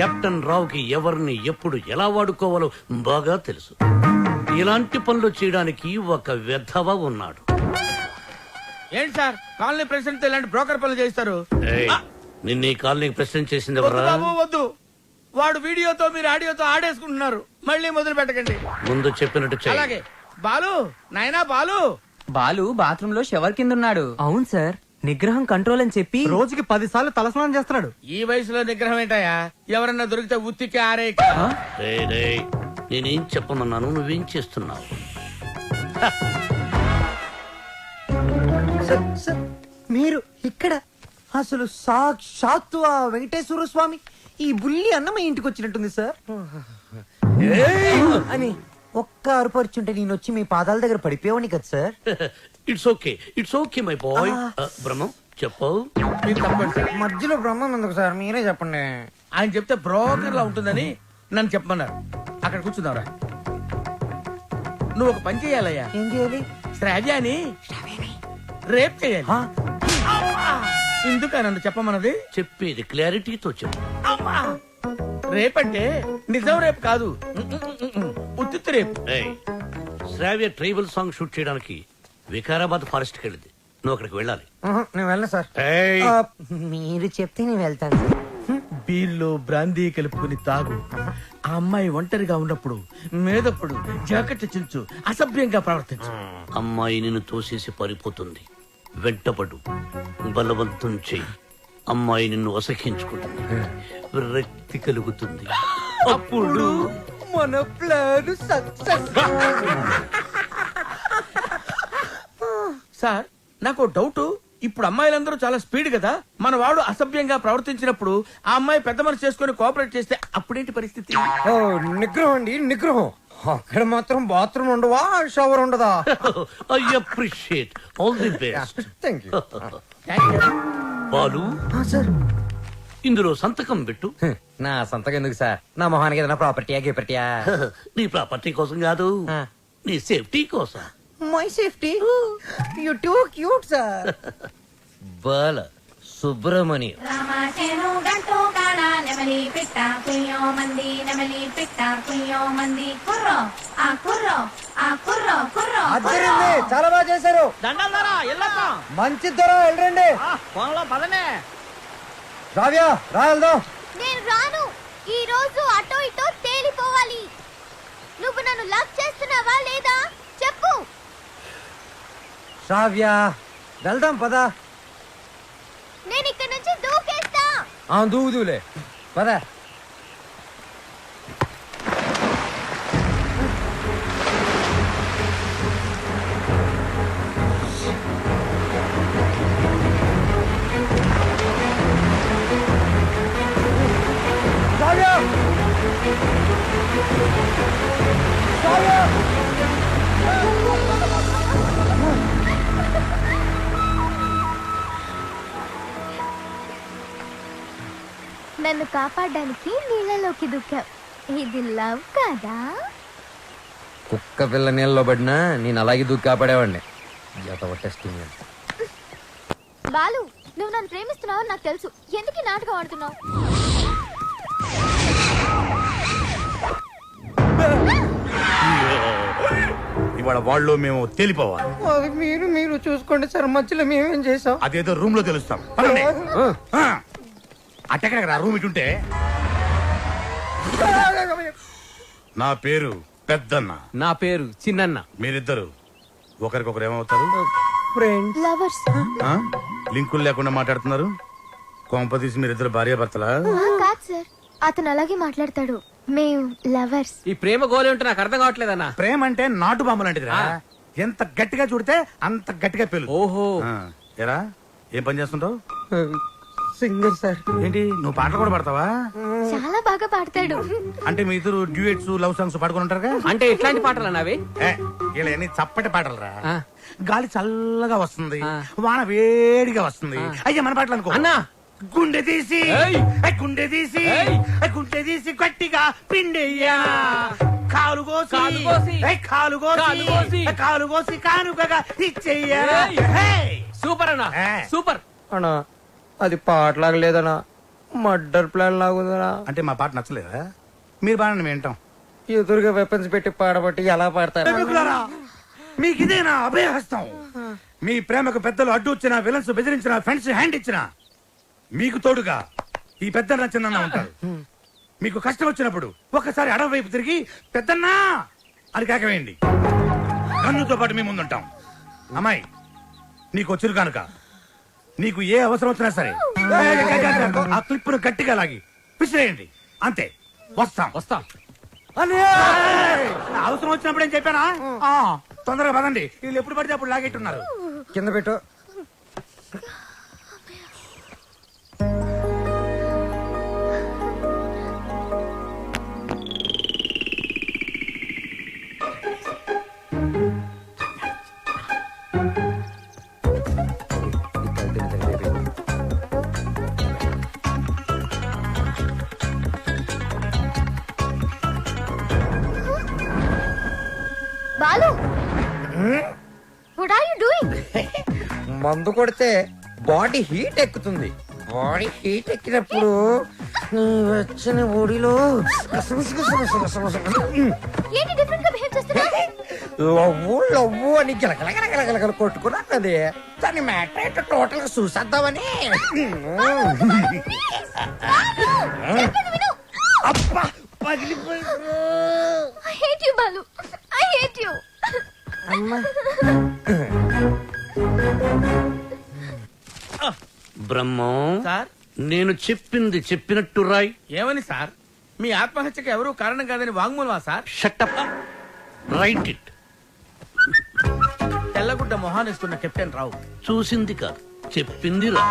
Captain రావుకి ఎవరిని ఎప్పుడు ఎలా వాడుకోవాలో బాగా తెలుసు. ఇలాంటి పనులు చేయడానికి ఒక వెధవ ఉన్నాడు. ఏంటి సార్ కాలనీ ప్రెసిడెంట్ ఇలాంటి బ్రోకర్ పనులు చేస్తారు? నిన్న ఈ కాలనీకి ప్రెసిడెంట్ చేసింది వద్దు ఎవరా? బాబు వద్దు. వాడు వీడియోతో మీరు ఆడియోతో ఆడేసుకుంటున్నారు. మళ్ళీ మొదలు పెట్టకండి. ముందు చెప్పినట్టు చెయ్యి. అలాగే. బాలు నాయనా బాలు. బాలు బాత్రూమ్ లో షవర్ కింద ఉన్నాడు. అవును సార్, నిగ్రహం కంట్రోల్ అని చెప్పి రోజుకి 10 సార్లు తలస్నానం చేస్తున్నాడు. ఈ వయసులో నిగ్రహం ఏంటయ్యా? ఎవరన్నా దొరికితే ఉత్తికి ఆరే. రేయ్, రేయ్, నేనేం చెప్పమన్నాను, నువ్వేం చేస్తున్నావు? మీరు ఇక్కడ అసలు సాక్షాత్తు ఆ వెంకటేశ్వర స్వామి ఈ బుల్లి అన్న మా ఇంటికి వచ్చినట్టుంది సార్ అని ఒక్క అరుపరుచుంటే నేను వచ్చి మీ పాదాల దగ్గర పడిపోయావని కదా sir. It's okay my boy. Brahmam చెప్పు. మీరు తప్పండి సార్. మధ్యలో బ్రహ్మం ఎందుకు సార్, మీరే చెప్పండి. ఆయన చెప్తే బ్రోకర్ లా ఉంటుందని నన్ను చెప్పమన్నారు. అక్కడ కూర్చున్నావురా. నువ్వు ఒక పని చేయాలయ్యా. ఏం చేయాలి? శ్రావ్యాని రేప్ చేయాలి. ఎందుక నన్ను చెప్పమన్నది? చెప్పేది క్లారిటీతో చెప్పు. రేప్ అంటే నిజం రేపు కాదు, ఉత్తిత్తు రేపు. శ్రావ్య ట్రైబల్ సాంగ్ షూట్ చేయడానికి వికారాబాద్ ఫారెస్ట్ కి వెళ్ళింది. నువ్వు అక్కడికి వెళ్ళాలి. నేను వెళ్ళను సార్. మీరు చెప్తే నేను వెళ్తాను. బీర్లో బ్రాందీ కలుపుకుని తాగు. ఆ అమ్మాయి ఒంటరిగా ఉన్నప్పుడు మేదప్పుడు జాకెట్ చించు, అసభ్యంగా ప్రవర్తించు. అమ్మాయి నిన్ను తోసేసి పారిపోతుంది. వెంటపడు, బలవంతం చెయ్యి. అమ్మాయి నిన్ను అసహించుకుంటుంది, విరక్తి కలుగుతుంది. అప్పుడు మన ప్లాన్ సక్సెస్. సార్ నాకు డౌట్. ఇప్పుడు అమ్మాయిలందరూ చాలా స్పీడ్ కదా. మన వాడు అసభ్యంగా ప్రవర్తించినప్పుడు ఆ అమ్మాయి పెద్ద మనసు చేసుకుని కోఆపరేట్ చేస్తే అప్పుడేంటి పరిస్థితి? నిగ్రహం అండి, నిగ్రహం. అక్కడ మాత్రం బాత్రూమ్ ఉండవా, షవర్ ఉండదా? I appreciate. All the best. Thank you. Balu, sir ఇందులో సంతకం పెట్టు. నా సంతకం ఎందుకు సార్? నా మొహానికి ఏదైనా ప్రాపర్టీయా గిపర్టీయా? నీ ప్రాపర్టీ కోసం కాదు, నీ సేఫ్టీ కోసం. My safety. You too cute sir. Bala Subramanyam. రామాచేను గంటూ కాడ నెమలి పిట్ట కుయ్యో మంది, నెమలి పిట్ట కుయ్యో మంది. కుర్రో ఆ కుర్రో ఆ కుర్రో కుర్రో. అద్దరింది, చాలా బాగా చేశారు. దండాలారా ఎల్లప్ప. మంచి ధర వెళ్ళండి. పొలంలో పదనే. రావ్యా రాయల్దో. నేను రాను. ఈ రోజు అటో ఇటో తేలిపోవాలి. నువ్వు నన్ను లవ్ చేస్తున్నావా లేదా చెప్పు. రావ్యా వెళ్దాం పదా. నేను ఇక్కడ నుంచి దూకేస్తా. దూదులే పదా. నన్ను కాపాడడానికి నీళ్ళలోకి దూకావు. ఇది లవ్ కదా? కుక్క పిల్ల నీళ్ళలో పడినా నేను అలాగే దూకి కాపాడేవాడిని. బాలు, నువ్వు నన్ను ప్రేమిస్తున్నావు నాకు తెలుసు. ఎందుకు ఈ నాటకం ఆడుతున్నావు? ఇవాళ వాళ్ళు మేము తేలిపోవాలి. మీరు చూసుకోండి సార్, మధ్యలో మేమేం చేసాం? అదేదో రూమ్ లో తెలుస్తాం. అట్టెక్కడ రూమ్ ఇటుంటే. నా పేరు పెద్దన్న. నా పేరు చిన్నన్న. మీరిద్దరు ఒకరికొకరు ఏమవుతారు? లవర్స్. లింకులు లేకుండా మాట్లాడుతున్నారు. కొంపదీసి మీరిద్దరు భార్యాభర్తలా? కాదు సార్, అతను అలాగే మాట్లాడతాడు. మేము లవర్స్. ఈ ప్రేమ గోలే ఉంటే నాకు అర్థం కావట్లేదన్నా. ప్రేమ అంటే నాటు బాంబు లాంటిదిరా. ఎంత గట్టిగా చూడితే అంత గట్టిగా పేలు. ఓహో. ఎరా ఏం పని చేస్తుంటావు? Singer sir. ఏంటి నువ్వు పాటలు కూడా పాడతావా? చాలా బాగా పాడతాడు. అంటే మీ ఇద్దరు డ్యూయట్స్ లవ్ సాంగ్స్ పాడుకుని ఉంటారుగా? అంటే ఎట్లాంటి పాటలు అన్నావి? ఇలా చప్పటి పాటలు రా. గాలి చల్లగా వస్తుంది, వాన వేడిగా వస్తుంది. అయ్యా మన పాటలు అనుకో అన్నా. గుండె తీసి గుండె తీసి గుండె తీసి గట్టిగా పిండెయ్యా, కాలు కోసి కాలు కోసి కానుకగా ఇచ్చెయ్యా. సూపర్ అన్నా, సూపర్ అన్నా అది పాటలాగా లేదన్నా, మర్డర్ ప్లాన్ లాగుందా? అంటే మా పాట నచ్చలేదా? మీరు బాగా వింటాం. ఎదురుగా వెపన్స్ పెట్టి పాడబట్టి ఎలా పాడతారు? ప్రేమికులారా, మీకు ఇదేనా అభయహస్తం? మీ ప్రేమకు పెద్దలు అడ్డు వచ్చిన, విలన్స్ బెదిరించిన, ఫ్రెండ్స్ హ్యాండ్ ఇచ్చిన, మీకు తోడుగా ఈ పెద్దన్న చిన్న ఉంటారు. మీకు కష్టం వచ్చినప్పుడు ఒక్కసారి అడవి వైపు తిరిగి పెద్దన్నా అని కేకవేయండి. కన్నుతో పాటు మీ ముందుంటాం. అమ్మాయి, నీకు వచ్చిరు కనుక నీకు ఏ అవసరం వచ్చినా సరే ఆ క్లిప్పును గట్టిగా లాగి పిసిరేయండి. అంతే. వస్తాం. అవసరం వచ్చినప్పుడు ఏం చెప్పానా? తొందరగా పదండి. వీళ్ళు ఎప్పుడు పడితే అప్పుడు లాగెట్టున్నారు. కింద పెట్టు. Balu, what are you doing? మందు కొడితే బాడీ హీట్ ఎక్కుతుంది. బాడీ హీట్ ఎక్కినప్పుడు నీ వచ్చిన ఒడిలో ఏంటి డిఫరెంట్ గా బిహేవ్ చేస్తున్నావు? లవ్వు అని గిలగలగలగలగల కొట్టుకున్నది. దాని మ్యాటర్ ఏంటో టోటల్ గా చూసేద్దామని. అబ్బా, పగిలిపోయింది. I hate you, Balu. I hate you. Brahmam, sir నేను చెప్పింది చెప్పినట్టు రాయ్. ఏమని సార్? మీ ఆత్మహత్యకు ఎవరూ కారణం కాదని వాంగ్మూలమా సార్? Shut up, write it. తెల్లగుడ్డ మొహానేసుకున్న కెప్టెన్ రావు చూసింది కాదు, చెప్పింది రా.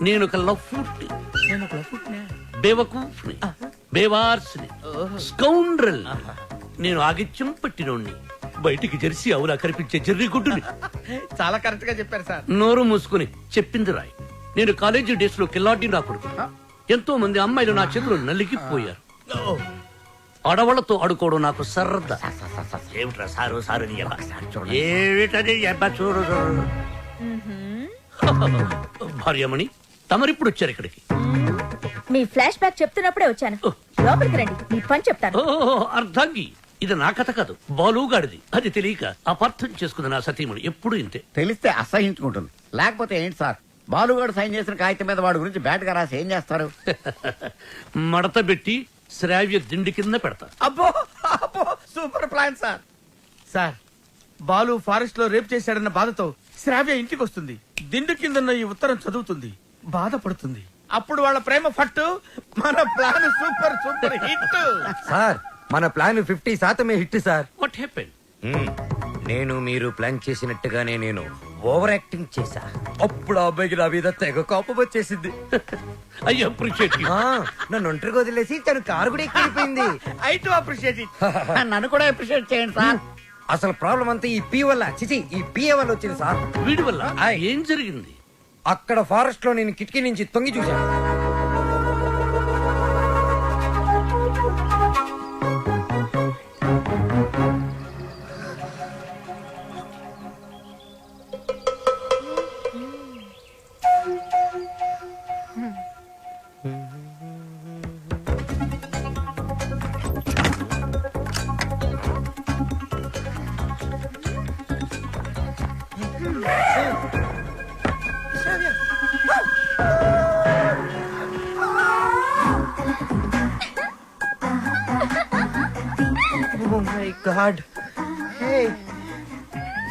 నేను ఒక లఫ్ట్, నేను ఒక లఫుట్నే. బేవకూఫ్ని, బేవార్స్ని, స్కౌండ్రల్. నేను ఆగిత్యం పట్టినోణ్ణి, బయటికి జెర్సీ అవులా కనిపించే జెర్రీ గుడ్డుని. చాలా కరెక్ట్ గా చెప్పారు సార్. నోరు మూసుకుని చెప్పింది రాయ్. నేను కాలేజీ డేస్ లో కిల్లాడి నా కొడుకు. ఎంతో మంది అమ్మాయిలు నా చేతిలో నలిగిపోయారు. ఆడవాళ్లతో ఆడుకోవడం నాకు సరదా. ఏమిట్రా సారు సారు నీ అబ్బా? ఏమిటది అబ్బా? చూడు చూడు. భార్యమణి, తమరిప్పుడు వచ్చారు ఇక్కడికి. మీ ఫ్లాష్ బ్యాక్ చెప్తున్నప్పుడే వచ్చాను. లోపలికి రండి, మీ పని చెప్తాను. ఓ అర్ధాంగి, ఇది నా కథ కాదు, బాలుగాడిది. అది తెలియక అపార్థం చేసుకుంది నా సతీమణి. ఎప్పుడు ఇంతే. తెలిస్తే అసహించుకుంటుంది. లేకపోతే ఏంటి సార్, బాలుగాడు సైన్ చేసిన కాగితం మీద వాడి గురించి బ్యాట్ గా రాసి ఏం చేస్తారు? మడత పెట్టి శ్రావ్య దిండి కింద పెడతా. అబ్బో అబ్బో, super plan sir. Sir, Balu forest లో రేప్ చేశాడన్న బాధతో శ్రావ్య ఇంటికి వస్తుంది. దిండు కిందన్న ఈ ఉత్తరం చదువుతుంది, బాధపడుతుంది. అప్పుడు వాళ్ళ ప్రేమ ఫట్టు. మన plan super super hit. Sir, మన plan 50% hit sir. What happen? నేను మీరు ప్లాన్ చేసినట్టుగానే నేను ఓవర్ యాక్టింగ్ చేశా. అప్పుడు ఆ అబ్బాయికి నా మీద తెగ కోపం వచ్చేసింది. I appreciate you. నన్ను ఒంటరికి వదిలేసి తను కారు కూడా ఎక్కిపోయింది. I too appreciate it. నన్ను కూడా అప్రిషియేట్ చేయండి సార్. అసలు ప్రాబ్లం అంతా ఈ పీ వల్ల, చిచి ఈ పిఏ వల్ల వచ్చింది సార్. వీడి వల్ల ఏం జరిగింది? అక్కడ ఫారెస్ట్ లో నేను కిటికీ నుంచి తొంగి చూశాను. Oh my God. Hey,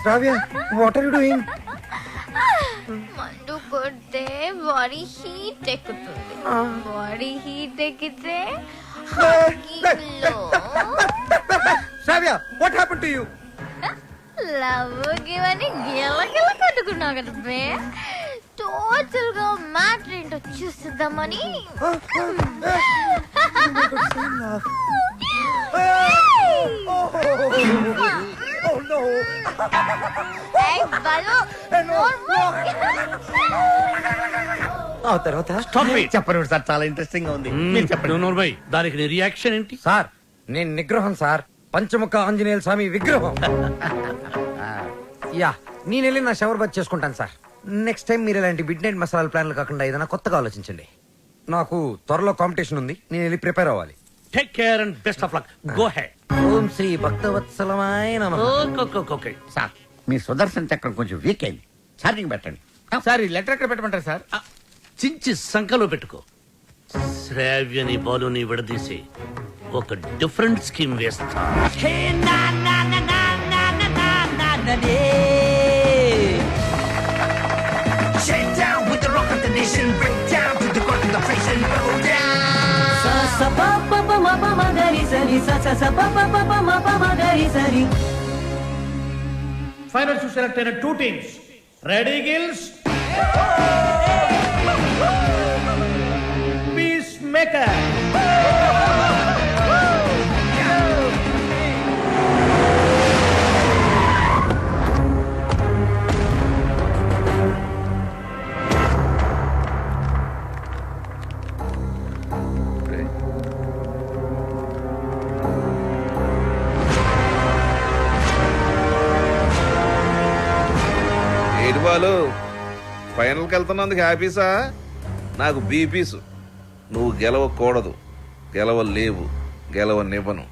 Ravya, what are you doing? మందు కొడితే బాడీ హీట్ ఎక్కుతుంది. బాడీ హీట్ ఎక్కితే Ravya, what happened to you? Love గివని గిలగిల కట్టుకున్నావు కదా బే. టోటల్ గా మ్యాటర్ ఏంటో చూస్తుందామని. Oh no. ఆ తర్వాత చెప్పండి సార్, చాలా ఇంట్రెస్టింగ్ గా ఉంది. మీరు చెప్పండి. నోర్మై, దానికి నీ రియాక్షన్ ఏంటి? సార్, నేను నిగ్రహం సార్, పంచముఖ ఆంజనేయుల స్వామి విగ్రహం. యా, నేను వెళ్ళి నా షవర్ బాత్ చేసుకుంటాను సార్. నెక్స్ట్ టైం మీరు ఇలాంటి మిడ్ నైట్ మసాలా ప్లాన్లు కాకుండా ఏదైనా కొత్తగా ఆలోచించండి. నాకు త్వరలో కాంపిటీషన్ ఉంది, నేను వెళ్ళి ప్రిపేర్ అవ్వాలి. Take care and best of luck. Go ahead. Om Shri భక్తవత్సలమాయ నమః. ఓకే. సార్ మీ సుదర్శన్ చక్రం కొంచెం వీక్ అయింది, ఛార్జింగ్ పెట్టండి. సార్ ఈ లెటర్ ఎక్కడ పెట్టమంటారు సార్? చించి సంకలో పెట్టుకో. శ్రావ్యని బాలుని విడదీసి ఒక డిఫరెంట్ స్కీమ్ వేస్తా. ఫైనల్ టు సెలెక్ట్ అయిన 2 teams. Ready gills, piece maker. ఏడు బాలు, ఫైనల్కి వెళ్తున్నందుకు హ్యాపీసా? నాకు బీపీసు. నువ్వు గెలవకూడదు, గెలవలేవు, గెలవనివ్వను.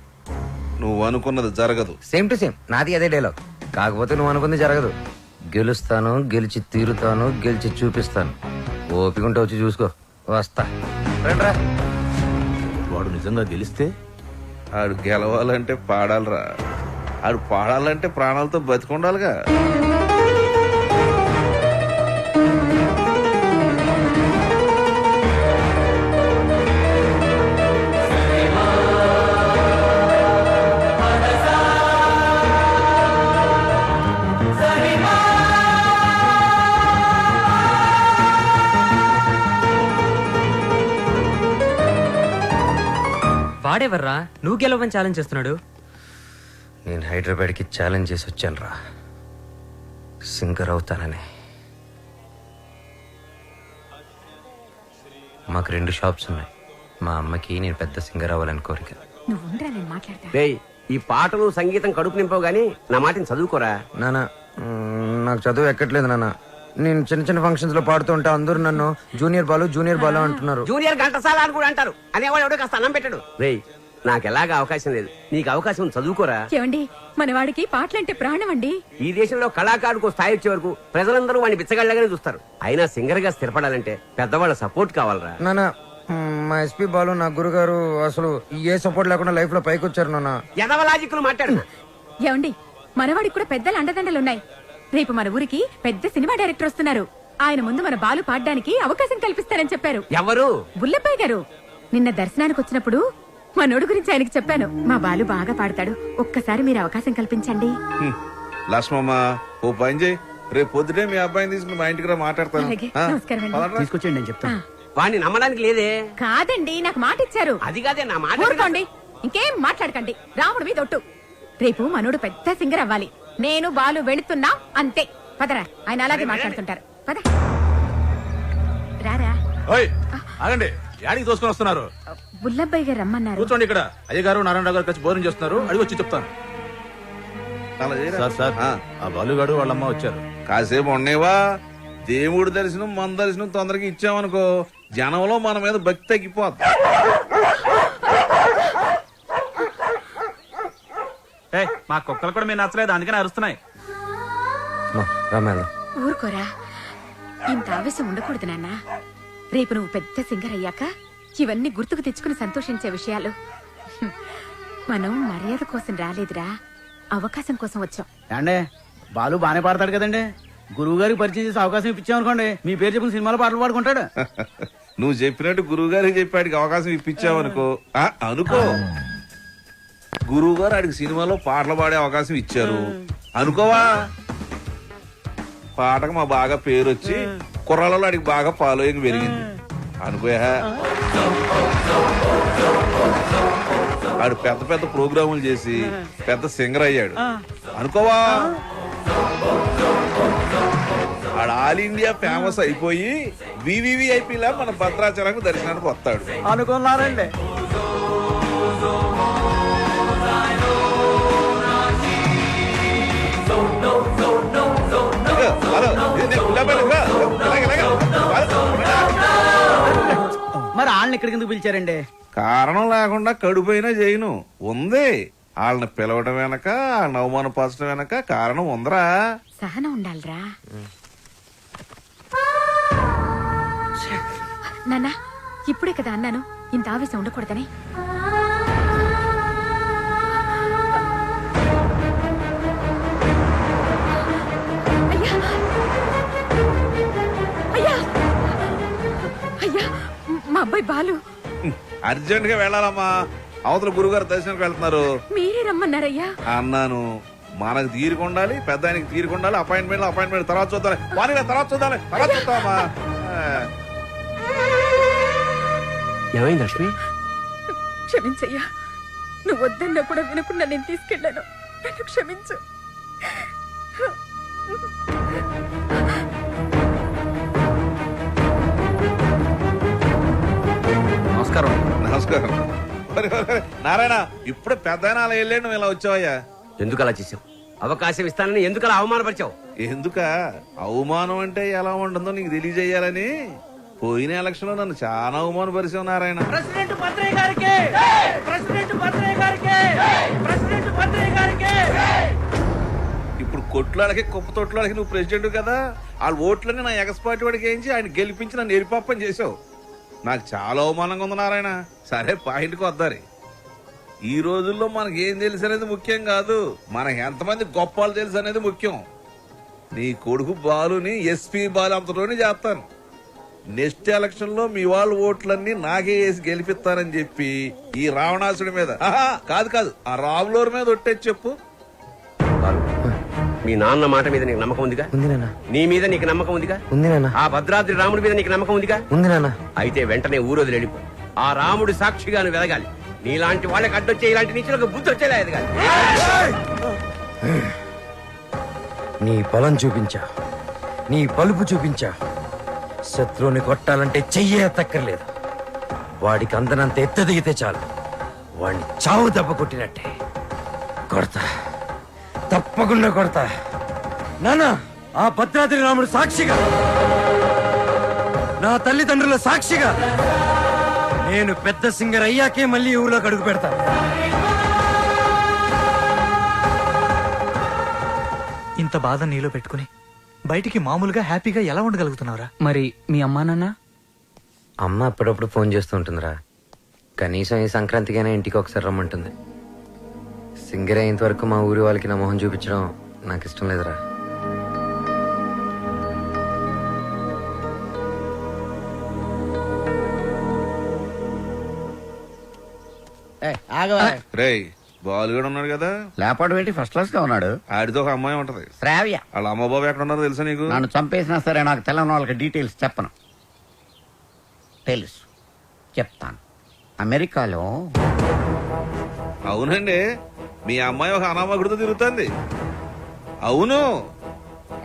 నువ్వు అనుకున్నది జరగదు. సేమ్ టు సేమ్ నాది అదే డైలాగ్. కాకపోతే నువ్వు అనుకుంది జరగదు. గెలుస్తాను, గెలిచి తీరుతాను, గెలిచి చూపిస్తాను. ఓపికంటే వచ్చి చూసుకో. వస్తా. రండ్రా. వాడు నిజంగా గెలిస్తే? ఆడు గెలవాలంటే పాడాలరా. ఆడు పాడాలంటే ప్రాణాలతో బతికుండాలిగా. వాడెవర్రా నువ్వు గెలవని ఛాలెంజ్ చేస్తున్నాడు? నేను హైదరాబాద్కి ఛాలెంజ్ చేసి వచ్చాను రా, సింగర్ అవుతానని. మాకు 2 షాప్స్ ఉన్నాయి. మా అమ్మకి నేను పెద్ద సింగర్ అవ్వాలని కోరిక. ఈ పాటలు సంగీతం కడుపు నింపవు గానీ నా మాటని చదువుకోరా. నాన్న, నాకు చదువు ఎక్కట్లేదు నాన్న. నేను చిన్న చిన్న ఫంక్షన్స్ లో పాడుతూ ఉంటా, అందరూ నన్ను జూనియర్ బాలు అంటున్నారు. జూనియర్ ఘంటసాల అని కూడా అంటారు. అనేవాడు ఎవడో కాస్త అన్నం పెట్టాడు. రేయ్, నాకు ఎలాగా అవకాశం లేదు, నీకు అవకాశం చదువుకోరా. ఏమండి, మనవాడికి పాటలంటే ప్రాణం అండి. ఈ దేశంలో కళాకారుడికి స్థాయి వచ్చే వరకు ప్రజలందరూ వాడిని బిచ్చగాళ్ళగానే చూస్తారు. అయినా సింగర్ గా స్థిరపడాలంటే పెద్దవాళ్ళ సపోర్ట్ కావాలరా. నాన్న, మా ఎస్పీ బాలు నా గురుగారు అసలు ఏ సపోర్ట్ లేకుండా లైఫ్ లో పైకి వచ్చారు నాన్న. ఎదవ లాజిక్లు మాట్లాడు. ఏమండి, మనవాడికి కూడా పెద్దల అండదండలున్నాయి. రేపు మన ఊరికి పెద్ద సినిమా డైరెక్టర్ వస్తున్నారు. ఆయన ముందు మన బాలు పాడడానికి అవకాశం కల్పిస్తారని చెప్పారు. ఎవరు? బుల్లబ్బాయి గారు. నిన్న దర్శనానికి వచ్చినప్పుడు మనోడు గురించి ఆయనకి చెప్పాను. మా బాలు బాగా పాడతాడు, ఒక్కసారి మీరు అవకాశం కల్పించండి. లక్ష్మమ్మ, ఓ పని చేయి, రేపు పొద్దునే మీ అబ్బాయిని తీసుకుని మా ఇంటికి రా, మాట్లాడతాను. అలాగే, నమస్కారం అండి. తీసుకొచ్చేయండి నేను చెప్తాను. వాడిని నమ్మడానికి లేదే. కాదండి, నాకు మాట ఇచ్చారు. అది కాదే నా మాట. ఊరుకోండి, ఇంకేం మాట్లాడకండి. రాముడు మీద ఒట్టు. రేపు మనోడు పెద్ద సింగర్ అవ్వాలి. నేను బాలు వెళుతున్నా అంతే. పదరా, ఆయన అలాగే మాట్లాడుతుంటారు. పద రారా. ఆగండి, యాడికి తోసుకొని వస్తున్నారు? బుల్లబ్బాయి గారు రమ్మన్నారు. కూర్చోండి ఇక్కడ. అయ్యగారు నారాయణరావు గారు కలిసి భోజనం చేస్తున్నారు, అడిగి వచ్చి చెప్తాను. అలా చేయరా? సార్ సార్, ఆ బాలుగాడు వాళ్ళమ్మ వచ్చారు. కాసేపు ఉండేవా? దేవుడి దర్శనం మన దర్శనం తొందరగా ఇచ్చామనుకో, జనంలో మన మీద భక్తి తగ్గిపోద్ది. మా కుక్కలు కూడా మీరు నచ్చలేదు, అందుకని అరుస్తున్నాయి. ఊరుకోరా, ఇంత ఆవేశం ఉండకూడదు నాన్న. రేపు నువ్వు పెద్ద సింగర్ అయ్యాక ఇవన్నీ గుర్తుకు తెచ్చుకుని సంతోషించే విషయాలు. మనం మర్యాద కోసం రాలేదురా, అవకాశం కోసం వచ్చాం. అంటే బాలు బానే పాడతాడు కదండి, గురువు గారికి పరిచయం చేసి అవకాశం ఇప్పించామనుకోండి, మీ పేరు చెప్పిన సినిమాలో పాటలు పాడుకుంటాడు. నువ్వు చెప్పినట్టు గురువు గారికి చెప్పాడికి అవకాశం ఇప్పించావనుకో, అనుకో గురువు గారు ఆడికి సినిమాలో పాటలు పాడే అవకాశం ఇచ్చారు అనుకోవా, పాటకు మా బాగా పేరు వచ్చి కుర్రాళ్ళలో ఆడికి బాగా ఫాలోయింగ్ పెరిగింది అనుకోయా. ఆడు పెద్ద పెద్ద ప్రోగ్రాములు చేసి పెద్ద సింగర్ అయ్యాడు అనుకోవా. ఆడు ఆల్ ఇండియా ఫేమస్ అయిపోయి వివివిఐపీ లా మన భద్రాచలంకు దర్శనానికి వస్తాడు అనుకున్నారండి. మరి నన్ను ఇక్కడికి ఎందుకు పిలిచారండి? కారణం లేకుండా కడుపైనా చేయను ఉంది. వాళ్ళని పిలవడం వెనక, వాళ్ళని అవమానపరచడం వెనక కారణం ఉందరా. సహనం ఉండాలిరా. నాన్న, ఇప్పుడే కదా అన్నాను ఇంత ఆవేశం ఉండకూడదని. అయ్యా అయ్యా అయ్యా, మా అబ్బాయి బాలు. అర్జెంట్ గా వెళ్ళాలమ్మా, అవతల గురుగారు దర్శనానికి వెళ్తున్నారు. మీరే రమ్మన్నారయ్యా. అన్నాను, మనకు తీరుకుండాలి, పెద్ద ఆయనకి తీరుకుండాలి. అపాయింట్మెంట్ తర్వాత చూద్దాం, తర్వాత చూద్దామా. ఏమైంది లక్ష్మి? క్షమించయ్యా, నువ్వు వద్దన్నా కూడా వినకుండా నేను తీసుకెళ్ళాను. నన్ను క్షమించు. నమస్కారం. నారాయణ, ఇప్పుడు పెద్ద ఆయన అలా వెళ్ళాడు, నువ్వు ఇలా వచ్చావయ్యా? ఎందుకు అలా చేసావు? అవకాశం ఇస్తానని ఎందుకు అలా అవమానపరిచావు? ఎందుక అవమానం అంటే ఎలా ఉంటుందో నీకు తెలియజేయాలని. పోయిన ఎలక్షన్ లో నన్ను చాలా అవమానపరిచావు నారాయణ. ప్రెసిడెంట్ భద్రయ్య గారికి! ప్రెసిడెంట్ భద్రయ్య గారికి! ప్రెసిడెంట్ భద్రయ్య గారికి! ఇప్పుడు కొట్లాడకి కుప్ప తొట్లాడకి నువ్వు ప్రెసిడెంట్ కదా, వాళ్ళ ఓట్లని నా ఎగస్పాటి వాడికి వేయించి ఆయన గెలిపించి నన్ను ఎరిపాపం చేసావు. నాకు చాలా అవమానంగా ఉంది నారాయణ. సరే, పాయింట్కి వద్దారి. ఈ రోజుల్లో మనకి ఏం తెలుసు అనేది ముఖ్యం కాదు, మనకి ఎంతమంది గొప్పలు తెలుసు అనేది ముఖ్యం. నీ కొడుకు బాలుని ఎస్పీ బాలు అంతలోనే చేస్తాను. నెక్స్ట్ ఎలక్షన్ లో మీ వాళ్ళ ఓట్లన్నీ నాకే వేసి గెలిపిస్తానని చెప్పి ఈ రావణాసుడి మీద, కాదు ఆ రాములోరి మీద ఒట్టేసి చెప్పు. మీ నాన్న మాట మీద నీకు నమ్మకం ఉందిగా? ఉంది నాన్న. నీ మీద నీకు నమ్మకం ఉందిగా? ఉంది నాన్న. ఆ భద్రాద్రి రాముడి మీద నీకు నమ్మకం ఉందిగా? ఉంది నాన్న. అయితే వెంటనే ఊరోజు వెళ్ళిపో. ఆ రాముడి సాక్షిగా నువ్వు ఎదగాలి. నీలాంటి వాళ్ళకి అడ్డొచ్చే ఇలాంటి నీచులకు బుద్ధి వచ్చేలా ఎదగాలి. నీ బలం చూపించా, నీ బలుపు చూపించా. శత్రువుని కొట్టాలంటే చెయ్యే ఎత్తక్కర్లేదు. వాడికి అందనంత ఎత్తు దిగితే చాలు, వాడిని చావు దెబ్బ కొట్టినట్టే కొడతా, తప్పకుండా కొడతా. నాన్న, ఆ భద్రాద్రి రాముడు సాక్షిగా, నా తల్లిదండ్రుల సాక్షిగా, నేను పెద్ద సింగర్ అయ్యాకే మళ్ళీ ఊళ్ళోకి అడుగు పెడతా. ఇంత బాధ నీలో పెట్టుకుని బయటికి మామూలుగా హ్యాపీగా ఎలా ఉండగలుగుతున్నావురా? మరి మీ అమ్మా నాన్న? అమ్మ అప్పుడప్పుడు ఫోన్ చేస్తూ ఉంటుందిరా. కనీసం ఈ సంక్రాంతికైనా ఇంటికి ఒకసారి రమ్మంటుంది. సింగర్ అయ్యేంత వరకు మా ఊరి వాళ్ళకి నా మొహం చూపించడం నాకు ఇష్టం లేదురా. రేయ్, బాలు కూడా ఉన్నాడు కదా? లేపాడు ఏంటి? ఫస్ట్ క్లాస్ గా ఉన్నాడు. ఆడితో ఒక అమ్మాయి ఉంటది, శ్రావ్య. వాళ్ళ అమ్మ బాబు ఎక్కడ ఉన్నారో తెలుసా నీకు? నన్ను చంపేసినా సరే నాకు తెలంగాణ వాళ్ళకి డీటెయిల్స్ చెప్పను. తెలుసు, చెప్తాను. అమెరికాలో. అవునండి, మీ అమ్మాయి ఒక అనామకుడితో తిరుగుతుంది. అవును,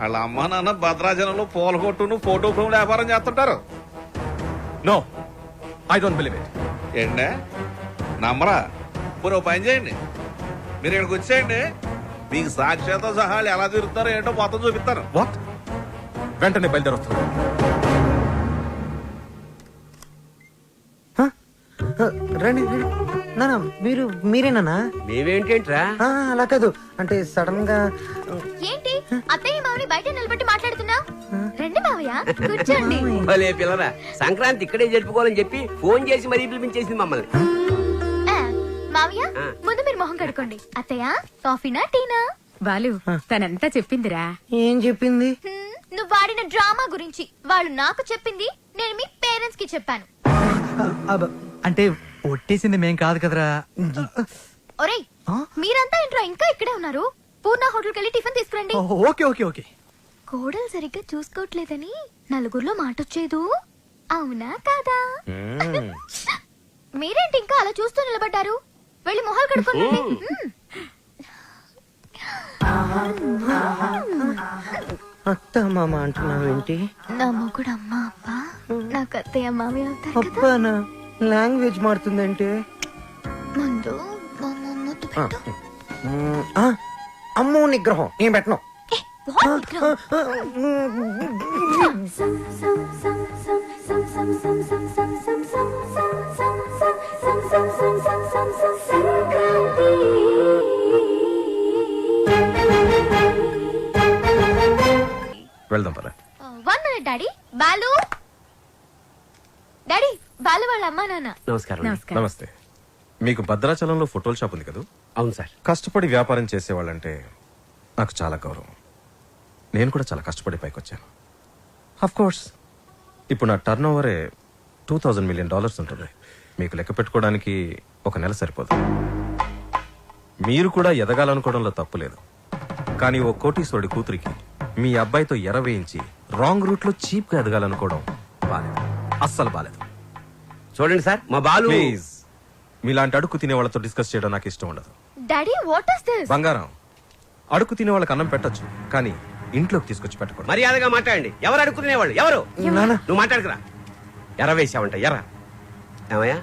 వాళ్ళ అమ్మ నాన్న భద్రాచలంలో పూల కొట్టును ఫోటో ఫ్రేమ్ వ్యాపారం చేస్తుంటారు. No, I don't believe it. ఏంటే నమ్మరా? పోనీ ఓ పని చేయండి, మీరు ఇక్కడికి వచ్చేయండి, మీకు సాక్ష్యాలతో సహా వాళ్ళు ఎలా తిరుగుతారో ఏంటో మొత్తం చూపిస్తాను. వాట్? వెంటనే బయలుదేరొస్తాను. రండి రండి. నానా, మీరేనా? మేమేంటేంట్రా? అలా కాదు, అంటే సడన్ గా. ఏంటి అత్తయ్య మామని బయట నిలబెట్టి మాట్లాడుతున్నా? రండి మావయ్య, కూర్చోండి. భలే పిల్లరా, సంక్రాంతి ఇక్కడే జరుపుకోవాలని చెప్పి ఫోన్ చేసి మరీ పిలిపించేసింది మమ్మల్ని. మావయ్య, ముందు మీరు మొహం కడుకోండి. అత్తయ్య, కాఫీనా టీనా? బాలు, తనంతా చెప్పిందిరా. ఏం చెప్పింది? నువ్వు వాడిన డ్రామా గురించి. వాళ్ళు నాకు చెప్పింది, నేను మీ పేరెంట్స్ కి చెప్పాను. అంటే ఒట్టేసింది మేం కాదు కదరా. ఒరేయ్, మీరంతా ఏంట్రా ఇంకా ఇక్కడే ఉన్నారు? పూర్ణ హోటల్కి వెళ్ళి టిఫిన్ తీసుకురండి. Okay okay okay. కోడలు సరిగ్గా చూసుకోవట్లేదని నలుగురిలో మాటొచ్చేదు, అవునా కాదా? మీరేంటి ఇంకా అలా చూస్తూ నిలబడ్డారు? వెళ్ళి మొహాలు కడుక్కోండి. అత్త మామ అంటున్నావు ఏంటి? నా మొగుడు అమ్మ అప్ప, నాకు అత్తయ్య మామయ్య అవుతారు కదా. అబ్బానా, లాంగ్వేజ్ మారుతుందంటే. ముందు ముద్దు పెట్టు. అమ్మో నిగ్రహం నేను పెట్టను. వెళ్దాం పద. 1 minute daddy. Balu daddy, Balu వాళ్ళ అమ్మా నాన్న. నమస్కారం. నమస్తే. మీకు భద్రాచలంలో ఫోటోల షాప్ ఉంది కదా? అవును సార్. కష్టపడి వ్యాపారం చేసేవాళ్ళంటే నాకు చాలా గౌరవం. నేను కూడా చాలా కష్టపడి పైకి వచ్చాను. అఫ్ కోర్స్ ఇప్పుడు నా టర్న్ ఓవరే $2,000 million ఉంటుంది. మీకు లెక్క పెట్టుకోవడానికి ఒక నెల సరిపోదు. మీరు కూడా ఎదగాలనుకోవడంలో తప్పు లేదు. కానీ ఓ కోటీశ్వరుడి కూతురికి మీ అబ్బాయితో ఎర వేయించి రాంగ్ రూట్ లో చీప్ గా ఎదగాలనుకోవడం బాలేదు, అస్సలు బాలేదు. చూడండి సార్, మా బాలు ప్లీజ్ మీలాంటి అడుగు తినే వాళ్ళతో డిస్కస్ చేయడం నాకు ఇష్టం ఉండదు. Daddy, what is this? బంగారం, అడుగు తినే వాళ్ళకి అన్నం పెట్టొచ్చు, కానీ ఇంట్లోకి తీసుకొచ్చి పెట్టకూడదు. మర్యాదగా మాట్లాడండి. ఎవరు అడుక్కునేవాళ్ళు? ఎవరు? నువ్వు మాట్లాడుకురా. ఎర వేసావంట, ఎర్ర. ఏమయ్యా,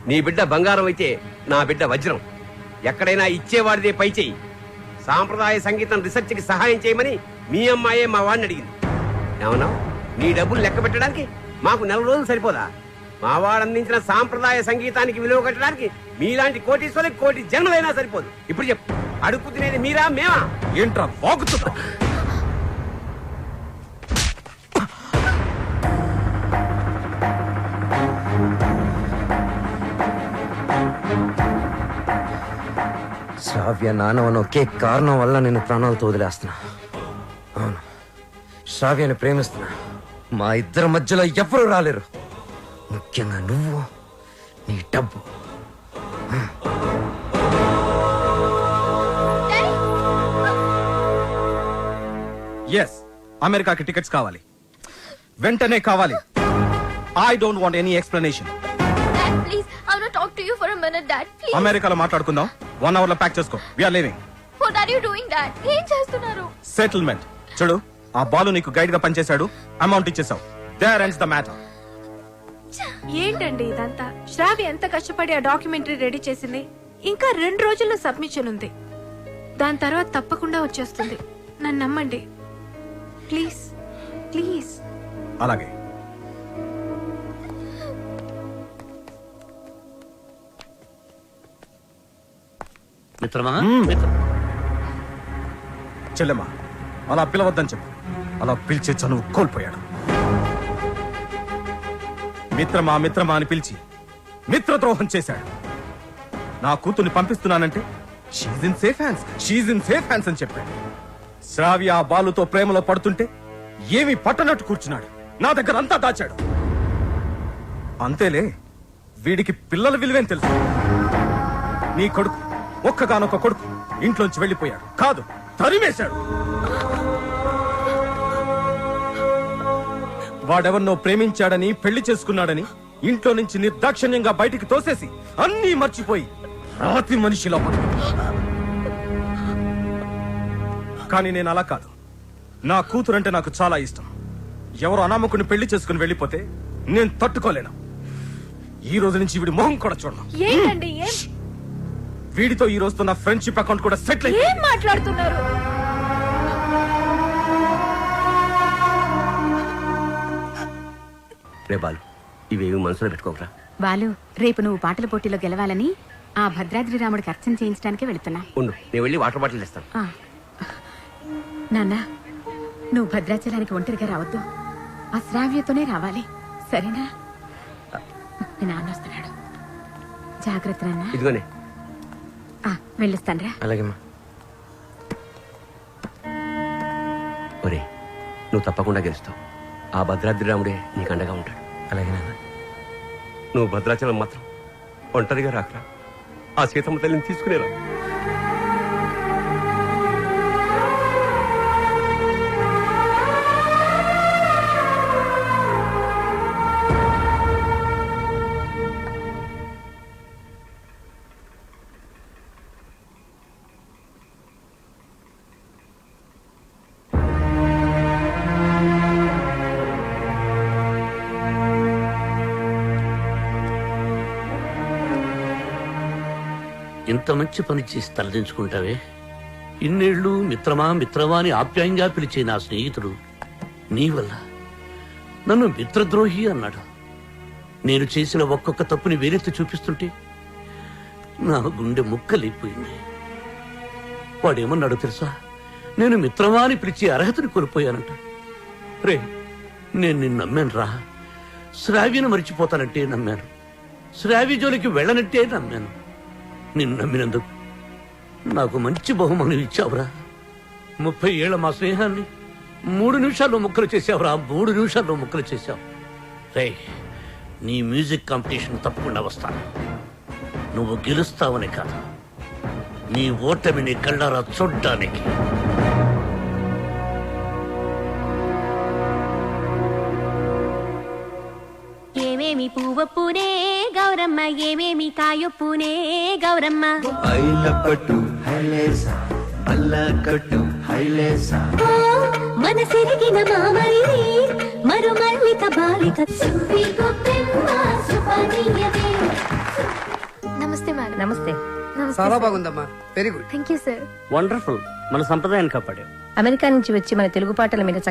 నీ బిడ్డ బంగారం అయితే నా బిడ్డ వజ్రం. ఎక్కడైనా ఇచ్చేవాడిదే పై చెయ్యి. సాంప్రదాయ సంగీతం రీసెర్చ్ కి సహాయం చేయమని మీ అమ్మాయే మా వాడిని అడిగింది. ఏమన్నా, నీ డబ్బులు లెక్క పెట్టడానికి మాకు 4 రోజులు సరిపోదా? మా వాడు అందించిన సాంప్రదాయ సంగీతానికి విలువ కట్టడానికి మీలాంటి కోటీశ్వరులకు కోటి జన్మలైనా సరిపోదు. ఇప్పుడు చెప్పు, అడుగు తినేది మీరా మేమా? ఏంట్రా వాగుతున్నా? శ్రావ్య నానవన ఒకే కారణం వల్ల నేను ప్రాణాలతో వదిలేస్తున్నా. అవును, శ్రావ్యాన్ని ప్రేమిస్తున్నా. మా ఇద్దరి మధ్యలో ఎవరు రాలేరు, ముఖ్యంగా నువ్వు, నీ డబ్బు. ఎస్, అమెరికాకి టికెట్స్ కావాలి, వెంటనే కావాలి. I don't want any explanation. Dad, please, I want to talk to you for a minute, Dad. Please. అమెరికాలో మాట్లాడుకుందాం. 1 hour లో ప్యాక్ చేసుకో. We are leaving. What are you doing, Dad? ఏం చేస్తున్నారు? సెటిల్మెంట్. చూడు, ఆ బాలు నీకు గైడ్ గా పనిచేశాడు, అమౌంట్ ఇచ్చేసావు. There ends the matter. ఏంటండి ఇదంతా? శ్రావ్య ఎంత కష్టపడి ఆ డాక్యుమెంటరీ రెడీ చేసింది. ఇంకా 2 రోజుల్లో సబ్మిషన్ ఉంది. దాని తర్వాత తప్పకుండా వచ్చేస్తుంది. నన్ను నమ్మండి ప్లీజ్, ప్లీజ్. అలాగే. మిత్రమా, చెల్లెమ్మా, అలా పిలవద్దని చెప్పు. అలా పిలిచే చనువు కోల్పోయాడు. మిత్రమా మిత్రమా అని పిలిచి మిత్రద్రోహం చేశాడు. నా కూతుర్ని పంపిస్తున్నానంటే she's in safe hands, she's in safe hands అని చెప్పాడు. శ్రావ్య ఆ బాలుతో ప్రేమలో పడుతుంటే ఏమీ పట్టనట్టు కూర్చున్నాడు. నా దగ్గర అంతా దాచాడు. అంతేలే, వీడికి పిల్లల విలువేం తెలుసు. నీ కొడుకు, ఒక్కగానొక్క కొడుకు ఇంట్లోంచి వెళ్ళిపోయాడు. కాదు, తరిమేశాడు. వాడెవరినో ప్రేమించాడని, పెళ్లి చేసుకున్నాడని ఇంట్లో నుంచి నిర్దాక్షిణ్యంగా బయటికి తోసేసి అన్నీ మర్చిపోయి రాతి మనిషిలో కానీ నేను అలా కాదు. నా కూతురంటే నాకు చాలా ఇష్టం. ఎవరు అనామకుని పెళ్లి చేసుకుని వెళ్ళిపోతే నేను తట్టుకోలేను. ఈ రోజు నుంచి వీడి మొహం కూడా చూడను. ఏంటండి ఏం వీడితో ఈ రోజుతో నా ఫ్రెండ్షిప్ అకౌంట్ కూడా సెటిల్ ఏం అయింది. మాట్లాడుతున్నారు? రే బాలు, ఇవేమి మనసులో పెట్టుకోకరా. బాలు, రేపు నువ్వు పాటల పోటీలో గెలవాలని ఆ భద్రాద్రి రాముడికి అర్చన చేయించడానికి వెళుతున్నా. ఉండు, నేను వెళ్ళి వాటర్ బాటిల్ ఇస్తాను. ఆ. నాన్న, నువ్వు భద్రాచలానికి ఒంటరిగా రావద్దు. ఆ శ్రావ్యతోనే రావాలి, సరేనా? మీ నాన్న వస్తున్నాడు, జాగ్రత్త నాన్న. ఇదిగోనే. వెళ్ళొస్తానరా. అలాగేమ్మా. ఒరే, నువ్వు తప్పకుండా గెలుస్తావు. ఆ భద్రాద్రి రాముడే నీకు అండగా ఉంటాడు. అలాగే నాన్న. నువ్వు భద్రాచలం మాత్రం ఒంటరిగా రాకరా. ఆ సీతమ్మ తల్లిని తీసుకునేరా. ఇంత మంచి పని చేసి తలదించుకుంటావే, ఇన్నేళ్లు మిత్రమా మిత్రమా అని ఆప్యాయంగా పిలిచే నా స్నేహితుడు నీ వల్ల నన్ను మిత్రద్రోహి అన్నాడు. నేను చేసిన ఒక్కొక్క తప్పుని వేరెత్తి చూపిస్తుంటే నా గుండె ముక్కలైపోయింది. వాడేమన్నాడు తెలుసా? నేను మిత్రమా అని పిలిచే అర్హతని కోల్పోయానంట. రే, నేను నిన్ను నమ్మాను రా. శ్రావ్యను మరిచిపోతానంటే నమ్మాను. శ్రావ్య జోలికి వెళ్ళనంటే నమ్మాను. నిన్ను నమ్మినందుకు నాకు మంచి బహుమానం ఇచ్చావురా. 30 ఏళ్ల మా స్నేహాన్ని 3 నిమిషాల్లో ముక్కలు చేసావురా. 3 నిమిషాల్లో ముక్కలు చేశావు. రే, నీ మ్యూజిక్ కాంపిటీషన్ తప్పకుండా వస్తాను. నువ్వు గెలుస్తావని కాదు, నీ ఓటమిని కళ్ళారా చూడ్డానికి. ఏమేమి పువ్వొప్పునే గౌరమ్మ, ఏమేమి కాయొప్పునే గౌరమ్మ. పట్టు హైలేసా అల్ల కట్టు హైలేసా మనసిరిగిన మామరిది మరుమల్లిక బాలిక. నమస్తే మేడం. నమస్తే. చాలా బాగుందమ్మా, very good. Thank you sir. Wonderful. మన సంప్రదాయాన్ని కాపాడావు. అమెరికా నుంచి వచ్చి మన తెలుగు పాటల మీద